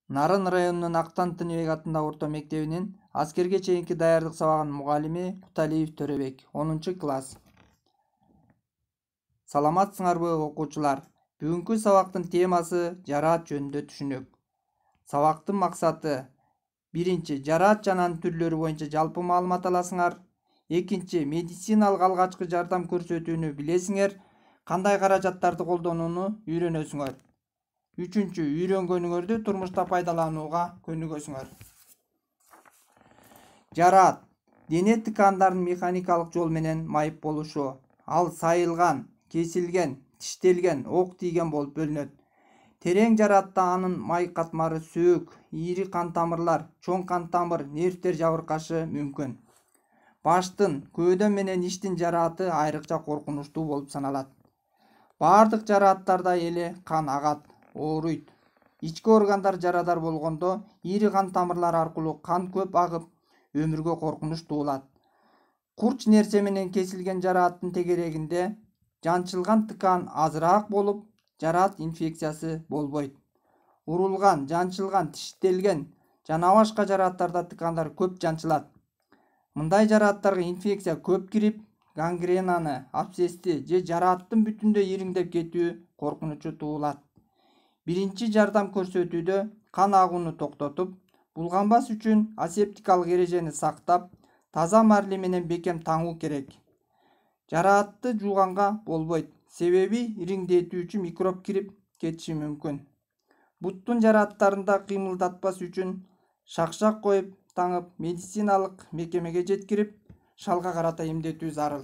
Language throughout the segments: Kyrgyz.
Нарын районунун Актан Тыныбек атындагы орто мектебинин аскерге чейинки даярдык сабагынын мугалими Куталиев Төрөбек, 10-класс. Саламатсыңарбы окуучулар? Бүгүнкү сабактын темасы жараат жөнүндө түшүнөк. Сабактын максаты: 1. Жараат жана анын түрлөрү боюнча жалпы маалымат аласыңар. 2. Медициналык алгачкы жардам көрсөтүүнү билесиңер, кандай каражаттарды колдонууну үйрөнөсүңөр. 3. Үйрөнгөнүңөрдү турмушта пайдаланууга көнүгөсүңөр. Жараат дене тыкаандарынын механикалык жол менен майып болушу. Ал сайылган, кесилген, тиштелген, ок тийген болуп бөлүнөт. Терең жараатта анын май катмары сөөк, ийри кан тамырлар, чоң кан тамыр, нервтер жабыркашы мүмкүн. Баштын, көөдөн менен иштин жарааты айрыкча коркунучтуу болуп саналат. Баардык жарааттарда эле кан агат, ооруйт. Ички органдар жарадар болгондо ийри кан тамырлар аркылуу кан көп агып, өмүргө коркунуч туулат. Курч нерсе менен кесилген жарааттын тегерегинде жанчылган тыкаан азыраак болуп, жараат инфекциясы болбойт. Урулган, жанчылган, тиштелген жана башка жарааттарда тыкаандар көп жанчылат. Мындай жарааттарга инфекция көп кирип, гангренаны, абсцессти же жарааттын бүтүндөй ириңдеп кетүү коркунучу туулат. Биринчи жардам көрсөтүүдө кан агууну токтотуп, булганбас үчүн асептикалык эрежени сактап, таза марли менен бекем таңуу керек. Жараатты жууганга болбойт, себеби ириңдетүүчү микроб кирип кетиши мүмкүн. Буттун жарааттарында кыймылдатпас үчүн шакшак коюп таңып, медициналык мекемеге жеткирип, шалга карата эмдетүү зарыл.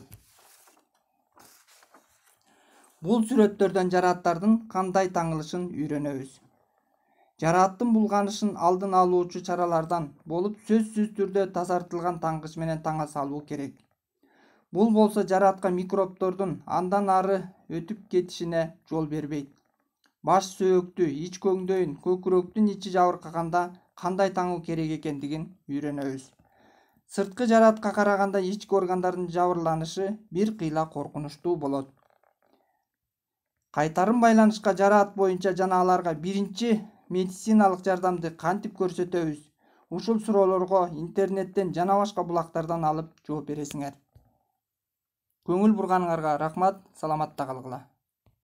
Бул сүрөттөрдөн жарааттардын кандай таңылышын үйрөнөбүз. Жарааттын булганышын алдын алуучу чаралардан болуп сөзсүз түрдө тазартылган таңгыч менен таңа салуу керек. Бул болсо жараатка микробдордун андан ары өтүп кетишине жол бербейт. Баш сөөктү, ич көңдөйүн, көкүрөктүн ичи жабыркаганда кандай таңуу керек экендигин үйрөнөбүз. Сырткы жараатка караганда ички органдардын жабырланышы бир кыйла коркунучтуу болот. Кайтарым байланышка жараат боюнча жана аларга биринчи медициналык жардамды кантип көрсөтөбүз? Ушул суроолорго интернеттен жана башка булактардан алып жооп бересиңер. Көңүл бурганыңарга рахмат, саламатта калгыла.